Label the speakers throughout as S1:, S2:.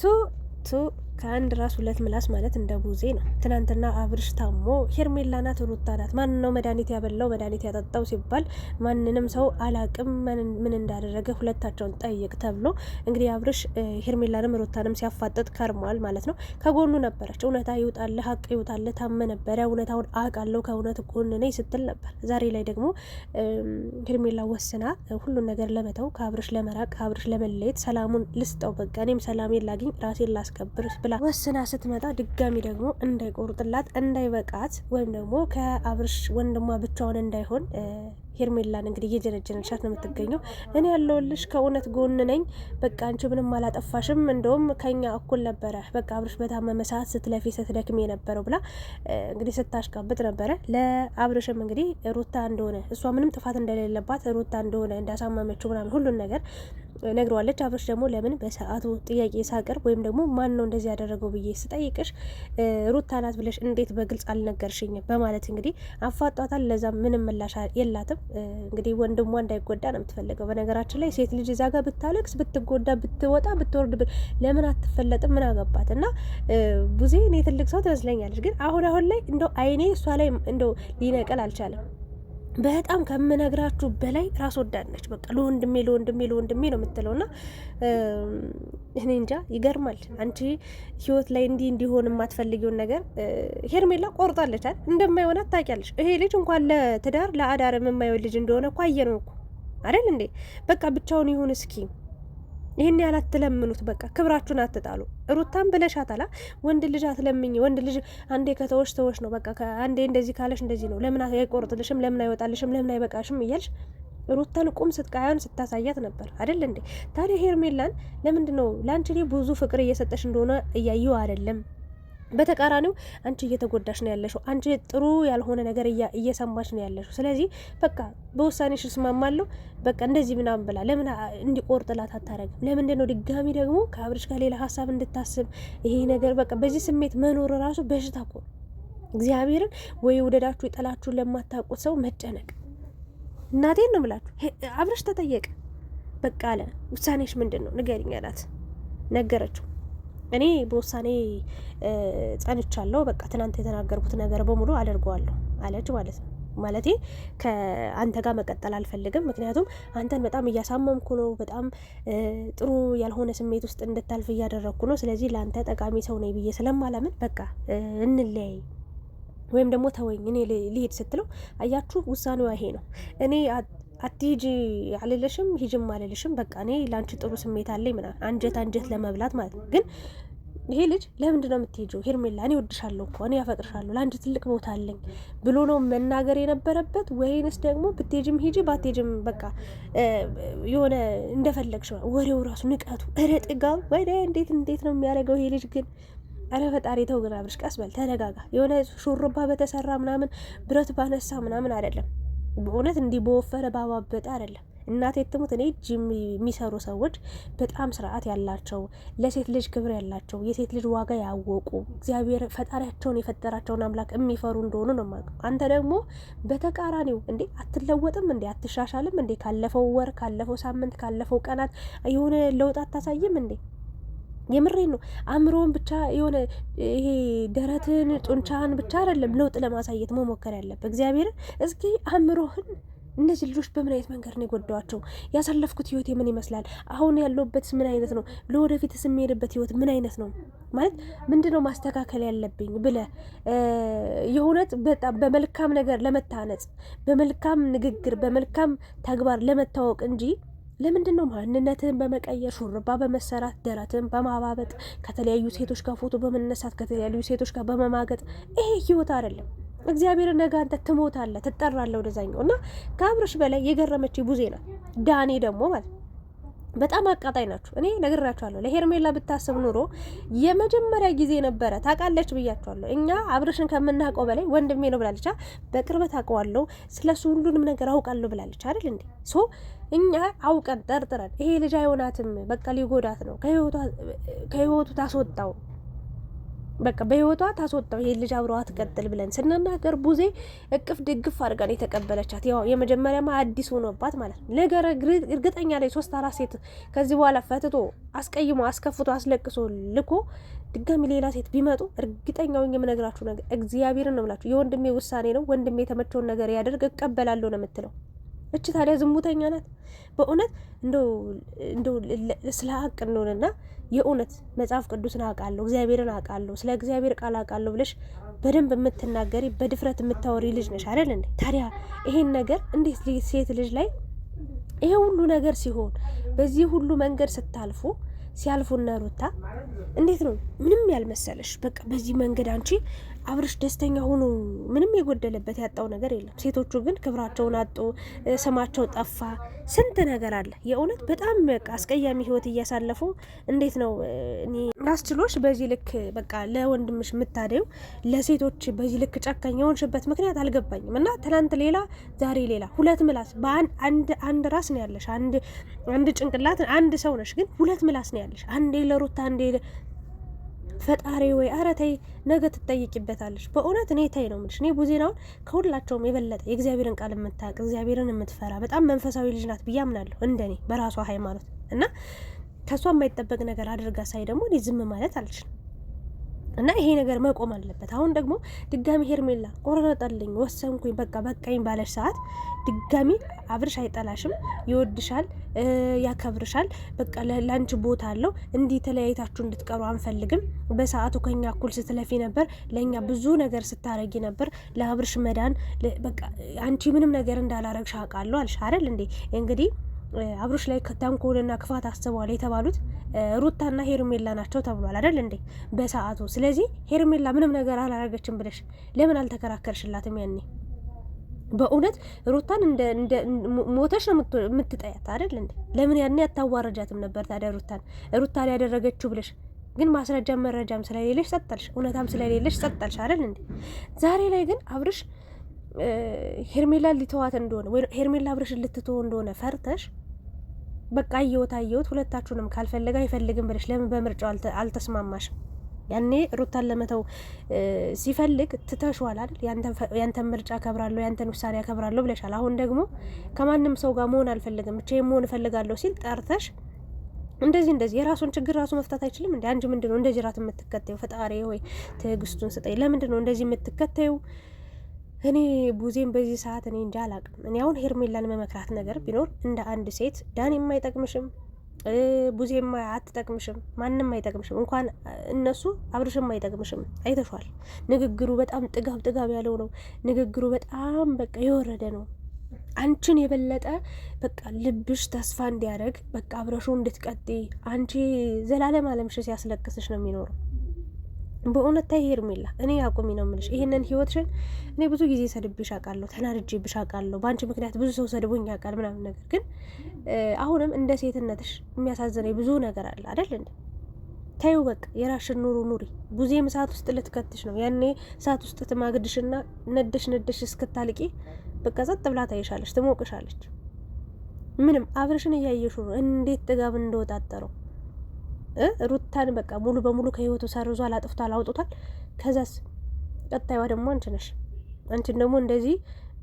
S1: ቱ ቱ ከአንድ ራስ ሁለት ምላስ ማለት እንደ ቡዜ ነው። ትናንትና አብርሽ ታሞ ሄርሜላ ናት ሩታ ናት ማን ነው መድኃኒት ያበላው መድኃኒት ያጠጣው ሲባል ማንንም ሰው አላቅም ምን እንዳደረገ ሁለታቸውን ጠይቅ ተብሎ እንግዲህ አብርሽ ሄርሜላንም ሩታንም ሲያፋጥጥ ከርሟል ማለት ነው። ከጎኑ ነበረች። እውነታ ይውጣል ሀቅ ይውጣል ታመ ነበረ እውነታውን አውቃለሁ ከእውነት ጎን ነኝ ስትል ነበር። ዛሬ ላይ ደግሞ ሄርሜላ ወስና ሁሉን ነገር ለመተው ከአብርሽ ለመራቅ ከአብርሽ ለመለየት ሰላሙን ልስጠው በቃ እኔም ሰላሜን ላግኝ ራሴን ላስከብር ወስና ስትመጣ ድጋሚ ደግሞ እንዳይቆርጥላት እንዳይበቃት ወይም ደግሞ ከአብርሽ ወንድሟ ብቻውን እንዳይሆን ሄርሜላን እንግዲህ እየጀነጀነቻት ነው የምትገኘው። እኔ ያለውልሽ ከእውነት ጎን ነኝ በቃ አንቺ ምንም አላጠፋሽም እንደውም ከኛ እኩል ነበረ በቃ አብርሽ በታመመ ሰዓት ስትለፊ ስትደክሜ የነበረው ብላ እንግዲህ ስታሽቃብጥ ነበረ። ለአብርሽም እንግዲህ ሩታ እንደሆነ እሷ ምንም ጥፋት እንደሌለባት ሩታ እንደሆነ እንዳሳመመችው ምናምን ሁሉን ነገር ነግረዋለች። አብርሽ ደግሞ ለምን በሰዓቱ ጥያቄ ሳቀርብ ወይም ደግሞ ማን ነው እንደዚህ ያደረገው ብዬ ስጠይቅሽ ሩታ ናት ብለሽ እንዴት በግልጽ አልነገርሽኝም በማለት እንግዲህ አፋጧታል። ለዛ ምንም ምላሽ የላትም። እንግዲህ ወንድሟ እንዳይጎዳ ነው የምትፈልገው። በነገራችን ላይ ሴት ልጅ እዛ ጋር ብታለቅስ ብትጎዳ ብትወጣ ብትወርድ ለምን አትፈለጥም? ምን አገባት? እና ቡዜ እኔ ትልቅ ሰው ትመስለኛለች፣ ግን አሁን ላይ እንደው አይኔ እሷ ላይ እንደው ሊነቀል አልቻለም። በጣም ከምነግራችሁ በላይ ራስ ወዳድ ነች። በቃ ለወንድሜ ነው የምትለው። ና እኔ እንጃ ይገርማል። አንቺ ህይወት ላይ እንዲሆን የማትፈልጊውን ነገር ሄርሜላ ቆርጣለች አይደል? እንደማይሆናት ታውቂያለሽ። ይሄ ልጅ እንኳን ለትዳር ለአዳር የማይሆን ልጅ እንደሆነ እኮ አየነው እኮ አይደል እንዴ? በቃ ብቻውን ይሁን እስኪ ይህን ያህል አትለምኑት። በቃ ክብራችሁን አትጣሉ። ሩታን ብለሻታላ ወንድ ልጅ አትለምኝ። ወንድ ልጅ አንዴ ከተወሽ ተወሽ ነው በቃ። አንዴ እንደዚህ ካለሽ እንደዚህ ነው። ለምን አይቆርጥልሽም? ለምን አይወጣልሽም? ለምን አይበቃሽም? እያልሽ ሩታን ቁም ስትቃያን ስታሳያት ነበር አይደል እንዴ? ታዲያ ሄርሜላን ለምንድን ነው ለአንቺ ብዙ ፍቅር እየሰጠሽ እንደሆነ እያየው አይደለም? በተቃራኒው አንቺ እየተጎዳሽ ነው ያለሽው። አንቺ ጥሩ ያልሆነ ነገር እየሰማሽ ነው ያለሽው። ስለዚህ በቃ በውሳኔሽ እስማማለሁ በቃ እንደዚህ ምናምን ብላ ለምን እንዲቆርጥላት አታረግም? ለምንድን ነው ድጋሚ ደግሞ ከአብርሽ ጋር ሌላ ሀሳብ እንድታስብ ይሄ ነገር በቃ በዚህ ስሜት መኖር ራሱ በሽታ እኮ ነው። እግዚአብሔርን ወይ ውደዳችሁ ይጠላችሁ ለማታውቁት ሰው መጨነቅ። እናቴን ነው ብላችሁ አብርሽ ተጠየቀ። በቃ አለ ውሳኔሽ ምንድን ነው ንገሪኝ አላት። ነገረችው። እኔ በውሳኔ ጸንቻለሁ በቃ ትናንት የተናገርኩት ነገር በሙሉ አደርገዋለሁ አለች ማለት ነው። ማለቴ ከአንተ ጋር መቀጠል አልፈልግም፣ ምክንያቱም አንተን በጣም እያሳመምኩ ነው፣ በጣም ጥሩ ያልሆነ ስሜት ውስጥ እንድታልፍ እያደረግኩ ነው። ስለዚህ ለአንተ ጠቃሚ ሰው ነኝ ብዬ ስለማላምን በቃ እንለያይ ወይም ደግሞ ተወኝ እኔ ልሄድ ስትለው አያችሁ ውሳኔዋ ይሄ ነው። እኔ አትሂጂ አልልሽም ሂጂም አልልሽም በቃ እኔ ላንቺ ጥሩ ስሜት አለኝ ምናምን አንጀት ለመብላት ማለት ነው። ግን ይሄ ልጅ ለምንድን ነው የምትሄጂው? ሄርሜላ እኔ ወድሻለሁ እኮ እኔ ያፈቅርሻለሁ ለአንቺ ትልቅ ቦታ አለኝ ብሎ ነው መናገር የነበረበት? ወይንስ ደግሞ ብትሄጂም ሂጂ ባትሄጂም በቃ የሆነ እንደፈለግሽ ወሬው ራሱ ንቀቱ ጥጋው ወደ እንዴት ነው የሚያደርገው ይሄ ልጅ ግን አረ ፈጣሪ ተው ግን አብርሽ ቀስ በል ተረጋጋ። የሆነ ሹሩባ በተሰራ ምናምን ብረት ባነሳ ምናምን አይደለም። በእውነት እንዲህ በወፈረ ባባበጠ አይደለም። እናቴ ትሙት እኔ ጂም የሚሰሩ ሰዎች በጣም ስርዓት ያላቸው ለሴት ልጅ ክብር ያላቸው የሴት ልጅ ዋጋ ያወቁ እግዚአብሔር ፈጣሪያቸውን የፈጠራቸውን አምላክ የሚፈሩ እንደሆኑ ነው የማውቀው። አንተ ደግሞ በተቃራኒው እንዴ አትለወጥም እንዴ አትሻሻልም እንዴ? ካለፈው ወር ካለፈው ሳምንት ካለፈው ቀናት የሆነ ለውጥ አታሳይም እንዴ? የምሬን ነው። አእምሮን ብቻ የሆነ ይሄ ደረትን ጡንቻን ብቻ አይደለም ለውጥ ለማሳየት መሞከር ያለበት። እግዚአብሔርን እስኪ አእምሮህን እነዚህ ልጆች በምን አይነት መንገድ ነው የጎዳዋቸው? ያሳለፍኩት ህይወት ምን ይመስላል? አሁን ያለሁበት ምን አይነት ነው? ለወደፊት የምሄድበት ህይወት ምን አይነት ነው? ማለት ምንድነው ማስተካከል ያለብኝ ብለ የእውነት በጣም በመልካም ነገር ለመታነጽ በመልካም ንግግር በመልካም ተግባር ለመታወቅ እንጂ ለምንድን ነው ማንነትህን በመቀየር ሹርባ በመሰራት ደረትህን በማባበጥ ከተለያዩ ሴቶች ጋር ፎቶ በመነሳት ከተለያዩ ሴቶች ጋር በመማገጥ? ይሄ ህይወት አይደለም። እግዚአብሔር ነገ አንተ ትሞታለህ፣ ትጠራለህ ወደዛኛው። እና ከአብርሽ በላይ የገረመች ቡዜ ናት። ዳኒ ደግሞ ማለት በጣም አቃጣይ ናችሁ። እኔ ነግራችኋለሁ። ለሄርሜላ ብታስብ ኑሮ የመጀመሪያ ጊዜ ነበረ ታውቃለች ብያችኋለሁ። እኛ አብርሽን ከምናውቀው በላይ ወንድሜ ነው ብላለች። በቅርበት አውቀዋለሁ፣ ስለሱ ሁሉንም ነገር አውቃለሁ ብላለች አይደል እንዴ? ሶ እኛ አውቀን ጠርጥረን ይሄ ልጅ አይሆናትም በቃ ሊጎዳት ነው ከህይወቱ ታስወጣው በቃ በህይወቷ ታስወጣው ይሄ ልጅ አብረዋ ትቀጥል ብለን ስንናገር ቡዜ እቅፍ ድግፍ አድርጋ ነው የተቀበለቻት። ያው የመጀመሪያማ አዲስ ሆኖባት ማለት ነው። ነገር እርግጠኛ ላይ 3-4 ሴት ከዚህ በኋላ ፈትቶ አስቀይሞ አስከፍቶ አስለቅሶ ልኮ ድጋሚ ሌላ ሴት ቢመጡ እርግጠኛው የምነግራችሁ ነገር እግዚአብሔርን ነው የምላችሁ፣ የወንድሜ ውሳኔ ነው፣ ወንድሜ የተመቸውን ነገር ያደርግ እቀበላለሁ ነው የምትለው። እች ታዲያ ዝሙተኛ ናት በእውነት። እንደው ስለ ሀቅ እንደሆነና የእውነት መጽሐፍ ቅዱስን አውቃለሁ እግዚአብሔርን አውቃለሁ ስለ እግዚአብሔር ቃል አውቃለሁ ብለሽ በደንብ የምትናገሪ በድፍረት የምታወሪ ልጅ ነሽ አይደል እንዴ? ታዲያ ይሄን ነገር እንዴት ሴት ልጅ ላይ ይሄ ሁሉ ነገር ሲሆን በዚህ ሁሉ መንገድ ስታልፉ ሲያልፉና ሩታ እንዴት ነው ምንም ያልመሰለሽ? በቃ በዚህ መንገድ አንቺ አብርሽ ደስተኛ ሆኖ ምንም የጎደለበት ያጣው ነገር የለም። ሴቶቹ ግን ክብራቸውን አጡ፣ ስማቸው ጠፋ፣ ስንት ነገር አለ። የእውነት በጣም በቃ አስቀያሚ ህይወት እያሳለፉ እንዴት ነው እኔ አስችሎሽ በዚህ ልክ በቃ ለወንድምሽ የምታደዩ ለሴቶች በዚህ ልክ ጨካኝ የሆንሽበት ምክንያት አልገባኝም። እና ትናንት ሌላ ዛሬ ሌላ፣ ሁለት ምላስ በአንድ ራስ ነው ያለሽ፣ አንድ ጭንቅላት አንድ ሰው ነሽ፣ ግን ሁለት ምላስ ነው ያለሽ። አንዴ ለሩታ አንዴ ፈጣሪ ወይ ኧረ ተይ፣ ነገ ትጠይቂበታለሽ። በእውነት እኔ ተይ ነው የምልሽ። እኔ ቡዜናውን ከሁላቸውም የበለጠ የእግዚአብሔርን ቃል የምታውቅ እግዚአብሔርን የምትፈራ በጣም መንፈሳዊ ልጅ ናት ብዬ አምናለሁ፣ እንደኔ በራሷ ሃይማኖት እና ከሷ የማይጠበቅ ነገር አድርጋ ሳይ ደግሞ እኔ ዝም ማለት አልችልም። እና ይሄ ነገር መቆም አለበት። አሁን ደግሞ ድጋሚ ሄርሜላ ቆረጠልኝ ወሰንኩኝ በቃ በቃኝ ባለሽ ሰዓት ድጋሚ አብርሽ አይጠላሽም፣ ይወድሻል፣ ያከብርሻል። በቃ ለአንቺ ቦታ አለው። እንዲህ ተለያይታችሁ እንድትቀሩ አንፈልግም። በሰዓቱ ከኛ እኩል ስትለፊ ነበር፣ ለእኛ ብዙ ነገር ስታረጊ ነበር። ለአብርሽ መዳን በቃ አንቺ ምንም ነገር እንዳላረግሽ አውቃለሁ አልሽ አይደል እንዴ? እንግዲህ አብሮሽ ላይ ተንኮልና ክፋት አስበዋል የተባሉት ሩታና ሄርሜላ ናቸው ተብሏል አይደል እንዴ በሰዓቱ። ስለዚህ ሄርሜላ ምንም ነገር አላረገችም ብለሽ ለምን አልተከራከርሽላትም ያኔ? በእውነት ሩታን እንደ ሞተሽ ነው የምትጠያት አይደል እንዴ? ለምን ያኔ አታዋረጃትም ነበር ታዲያ ሩታን ያደረገችው ብለሽ? ግን ማስረጃም መረጃም ስለሌለሽ ጸጥልሽ፣ እውነታም ስለሌለሽ ጸጥልሽ አይደል እንዴ? ዛሬ ላይ ግን አብርሽ ሄርሜላ ሊተዋት እንደሆነ ወይ ሄርሜላ አብርሽን ልትተው እንደሆነ ፈርተሽ በቃ አየሁት ሁለታችሁንም ካልፈለገ አይፈልግም ብለሽ ለምን በምርጫው አልተስማማሽም? ያኔ ሩታን ለመተው ሲፈልግ ትተሽዋል አይደል? ያንተን ምርጫ አከብራለሁ፣ ያንተን ውሳኔ አከብራለሁ ብለሻል። አሁን ደግሞ ከማንም ሰው ጋር መሆን አልፈልግም ብቻዬን መሆን እፈልጋለሁ ሲል ጠርተሽ እንደዚህ የራሱን ችግር ራሱ መፍታት አይችልም እንዴ? አንቺ ምንድነው እንደዚህ ራት የምትከተዩ? ፈጣሪ ሆይ ትዕግስቱን ስጠኝ። ለምንድነው እንደዚህ የምትከተዩ? እኔ ቡዜን በዚህ ሰዓት እኔ እንጃ አላቅም። እኔ አሁን ሄርሜላን መመክራት ነገር ቢኖር እንደ አንድ ሴት ዳን የማይጠቅምሽም፣ ቡዜም አትጠቅምሽም፣ ማንም አይጠቅምሽም። እንኳን እነሱ አብርሽም አይጠቅምሽም። አይተሿል። ንግግሩ በጣም ጥጋብ ያለው ነው። ንግግሩ በጣም በቃ የወረደ ነው። አንቺን የበለጠ በቃ ልብሽ ተስፋ እንዲያደርግ በቃ አብረሹ እንድትቀጥይ አንቺ ዘላለም አለምሽ ሲያስለቅስሽ ነው የሚኖረው። በእውነት ታይ ሄርሜላ፣ እኔ አቁሚ ነው የምልሽ ይሄንን ህይወትሽን። እኔ ብዙ ጊዜ ሰድብሽ አውቃለሁ፣ ተናድጄብሽ አውቃለሁ፣ በአንቺ ምክንያት ብዙ ሰው ሰድቦኝ ያውቃል ምናምን። ነገር ግን አሁንም እንደ ሴትነትሽ የሚያሳዝነኝ ብዙ ነገር አለ አይደል እንዴ? ታዩ በቃ የራሽን ኑሩ ኑሪ። ቡዜም እሳት ውስጥ ልትከትሽ ነው። ያኔ እሳት ውስጥ ትማግድሽና ነደሽ እስክታልቂ በቃ ጸጥ ብላ ታይሻለች፣ ትሞቅሻለች። ምንም አብርሽን እያየሹ ነው እንዴት ጥጋብ እንደወጣጠረው። ሩታን በቃ ሙሉ በሙሉ ከህይወቱ ሰርዟል፣ አጥፍቷል፣ አውጥቷል። ከዛስ ቀጣይዋ ደግሞ አንቺ ነሽ። አንቺን ደግሞ እንደዚህ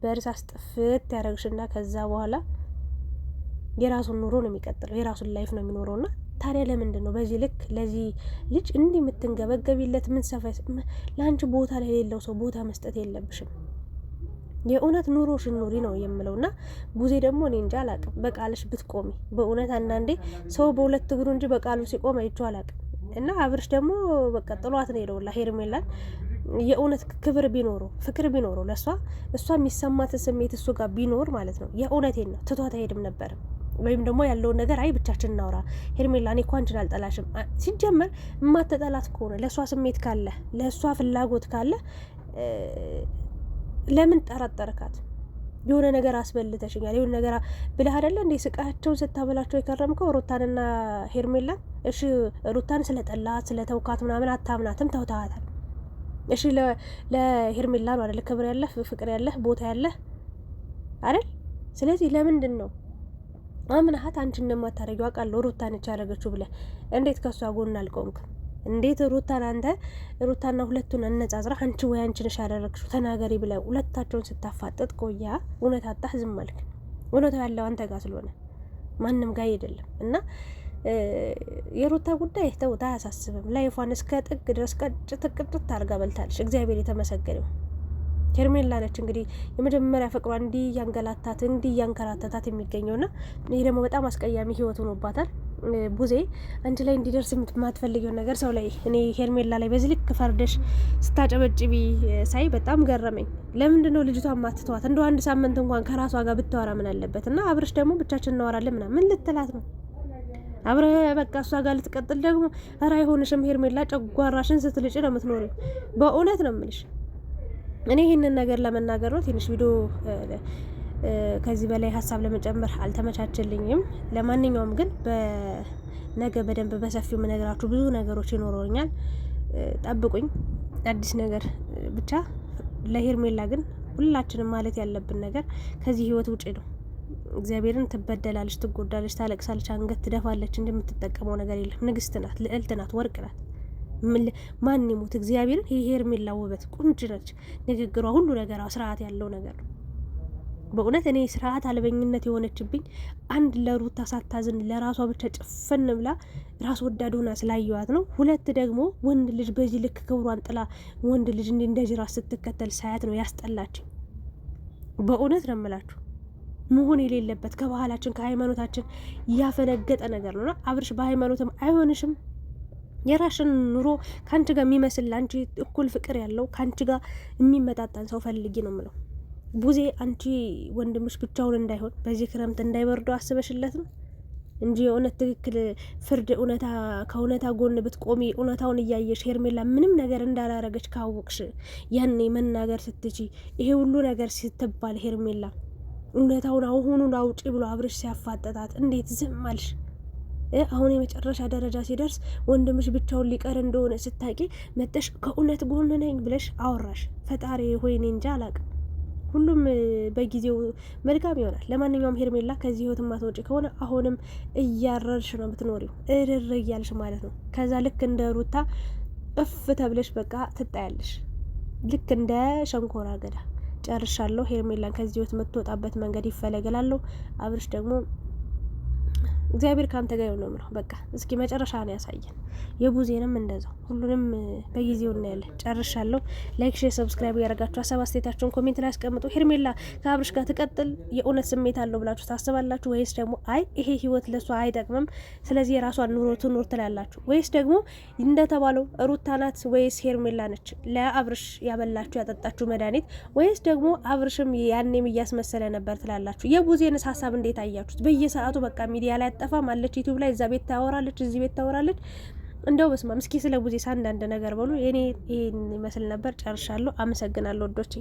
S1: በእርሳስ ጥፍት ያደረግሽና ከዛ በኋላ የራሱን ኑሮ ነው የሚቀጥለው፣ የራሱን ላይፍ ነው የሚኖረውና ታዲያ ለምንድን ነው በዚህ ልክ ለዚህ ልጅ እንዲህ የምትንገበገቢለት? ምን ሰፈ ለአንቺ ቦታ ለሌለው ሰው ቦታ መስጠት የለብሽም። የእውነት ኑሮሽን ኑሪ ነው የምለውና ቡዜ ደግሞ እኔ እንጃ አላቅም። በቃልሽ ብትቆሚ በእውነት አንዳንዴ ሰው በሁለት እግሩ እንጂ በቃሉ ሲቆም አይቼው አላቅም። እና አብርሽ ደግሞ በቃ ጥሏት ነው ሄደውላ ሄርሜላን። የእውነት ክብር ቢኖረው ፍቅር ቢኖረው ለእሷ እሷ የሚሰማት ስሜት እሱ ጋር ቢኖር ማለት ነው የእውነቴን ነው ትቷት አይሄድም ነበር። ወይም ደግሞ ያለውን ነገር አይ ብቻችን እናውራ ሄርሜላ፣ እኔ እኮ አንቺን አልጠላሽም። ሲጀመር የማትጠላት ከሆነ ለእሷ ስሜት ካለ ለእሷ ፍላጎት ካለ ለምን ጠረጠርካት? የሆነ ነገር አስበልተሽኛል የሆነ ነገር ብለህ አይደለ እንዴ ስቃቸውን ስታበላቸው የከረምከው ሩታንና ሄርሜላን? እሺ ሩታን ስለጠላት ስለተውካት ምናምን አታምናትም፣ ተውታታል። እሺ ለሄርሜላ ነው አይደለ ክብር ያለህ ፍቅር ያለህ ቦታ ያለህ አይደል? ስለዚህ ለምንድን ነው አምናሃት አንቺ እንደማታረጊው አውቃለሁ ሩታን ያደረገችው ብለህ እንዴት ከሷ ጎን አልቆምክም? እንዴት ሩታና ሁለቱን አነጻጽራ አንቺ ወይ አንቺ ነሽ ያደረግሽው ተናገሪ ብለ ሁለታቸውን ስታፋጥጥ ቆያ። እውነት አጣህ፣ ዝም አልክ። እውነታው ያለው አንተ ጋር ስለሆነ ማንም ጋር አይደለም። እና የሩታ ጉዳይ ተውት፣ አያሳስብም። ላይፏን እስከ ጥግ ድረስ ቅጭት አድርጋ በልታለች። እግዚአብሔር የተመሰገነው። ሄርሜላ ነች እንግዲህ የመጀመሪያ ፍቅሯ እንዲህ እያንከራተታት የሚገኘውና ይሄ ደግሞ በጣም አስቀያሚ ህይወት ሆኖባታል። ቡዜ አንቺ ላይ እንዲደርስ የማትፈልጊውን ነገር ሰው ላይ እኔ ሄርሜላ ላይ በዚህ ልክ ፈርደሽ ስታጨበጭቢ ሳይ በጣም ገረመኝ። ለምንድን ነው ልጅቷ ማትተዋት? እንደው አንድ ሳምንት እንኳን ከራሷ ጋር ብታወራ ምን አለበት? እና አብርሽ ደግሞ ብቻችን እናወራለን ምናምን ምን ልትላት ነው? አብረ በቃ እሷ ጋር ልትቀጥል ደግሞ ኧረ አይሆንሽም ሄርሜላ፣ ጨጓራሽን ስትልጭ ነው የምትኖሪው። በእውነት ነው የምልሽ። እኔ ይህንን ነገር ለመናገር ነው ትንሽ ቪዲዮ ከዚህ በላይ ሀሳብ ለመጨመር አልተመቻችልኝም። ለማንኛውም ግን ነገ በደንብ በሰፊው የምነግራችሁ ብዙ ነገሮች ይኖሩኛል። ጠብቁኝ። አዲስ ነገር ብቻ ለሄርሜላ ግን ሁላችንም ማለት ያለብን ነገር ከዚህ ህይወት ውጪ ነው። እግዚአብሔርን ትበደላለች፣ ትጎዳለች፣ ታለቅሳለች፣ አንገት ትደፋለች። እንደምትጠቀመው ነገር የለም። ንግስት ናት፣ ልዕልት ናት፣ ወርቅ ናት። ማን ይሙት እግዚአብሔርን። ይሄ ሄርሜላ ውበት ቁንጅ ነች። ንግግሯ፣ ሁሉ ነገሯ ስርዓት ያለው ነገር ነው። በእውነት እኔ ስርዓት አልበኝነት የሆነችብኝ አንድ ለሩታ ሳታዝን ለራሷ ብቻ ጭፍን ብላ ራስ ወዳድ ሆና ስላየዋት ነው። ሁለት ደግሞ ወንድ ልጅ በዚህ ልክ ክብሯን ጥላ ወንድ ልጅ እንደ ጅራት ስትከተል ሳያት ነው ያስጠላችኝ። በእውነት ነው የምላችሁ። መሆን የሌለበት ከባህላችን ከሃይማኖታችን ያፈነገጠ ነገር ነውና አብርሽ በሃይማኖትም አይሆንሽም። የራሽን ኑሮ ከአንቺ ጋር የሚመስል አንቺ እኩል ፍቅር ያለው ከአንቺ ጋር የሚመጣጣን ሰው ፈልጊ ነው የምለው። ቡዜ አንቺ ወንድምሽ ብቻውን እንዳይሆን በዚህ ክረምት እንዳይበርደው አስበሽለት ነው እንጂ የእውነት ትክክል ፍርድ ከእውነታ ጎን ብትቆሚ እውነታውን እያየሽ ሄርሜላ ምንም ነገር እንዳላረገች ካወቅሽ ያኔ መናገር ስትቺ ይሄ ሁሉ ነገር ስትባል ሄርሜላ እውነታውን አሁኑን አውጪ ብሎ አብርሽ ሲያፋጠጣት እንዴት ዝም አልሽ? አሁን የመጨረሻ ደረጃ ሲደርስ ወንድምሽ ብቻውን ሊቀር እንደሆነ ስታቂ መጠሽ ከእውነት ጎን ነኝ ብለሽ አወራሽ። ፈጣሪ ሆይ እኔ እንጃ አላቅም። ሁሉም በጊዜው መልካም ይሆናል። ለማንኛውም ሄርሜላ ከዚህ ህይወት ማትወጪ ከሆነ አሁንም እያረርሽ ነው የምትኖሪው፣ እርር እያልሽ ማለት ነው። ከዛ ልክ እንደ ሩታ እፍ ተብለሽ በቃ ትጣያለሽ፣ ልክ እንደ ሸንኮራ አገዳ። ጨርሻለሁ። ሄርሜላን ከዚህ ህይወት የምትወጣበት መንገድ ይፈለገላለሁ። አብርሽ ደግሞ እግዚአብሔር ካንተ ጋር ነው የምለው። በቃ እስኪ መጨረሻ ነው ያሳየን። የቡዜንም እንደዛው ሁሉንም በጊዜው እናያለን። ጨርሻለሁ። ላይክ፣ ሼር፣ ሰብስክራይብ ያደርጋችሁ ሀሳብ አስተያየታችሁን ኮሜንት ላይ አስቀምጡ። ሄርሜላ ከአብርሽ ጋር ትቀጥል የእውነት ስሜት አለው ብላችሁ ታስባላችሁ ወይስ ደግሞ አይ ይሄ ህይወት ለሷ አይጠቅምም ስለዚህ የራሷን ኑሮ ትኑር ትላላችሁ? ወይስ ደግሞ እንደተባለው ሩታ ናት ወይስ ሄርሜላ ነች ለአብርሽ ያበላችሁ ያጠጣችሁ መድኃኒት? ወይስ ደግሞ አብርሽም ያኔም እያስመሰለ ነበር ትላላችሁ? የቡዜንስ ሀሳብ እንዴት አያችሁት? በየሰዓቱ በቃ ሚዲያ ላይ አጠፋም አለች፣ ዩቲዩብ ላይ እዛ ቤት ታወራለች፣ እዚህ ቤት ታወራለች። እንደው በስማም እስኪ ስለ ቡዜ አንዳንድ ነገር በሉ። የኔ ይሄን ይመስል ነበር። ጨርሻለሁ። አመሰግናለሁ ወዶቼ።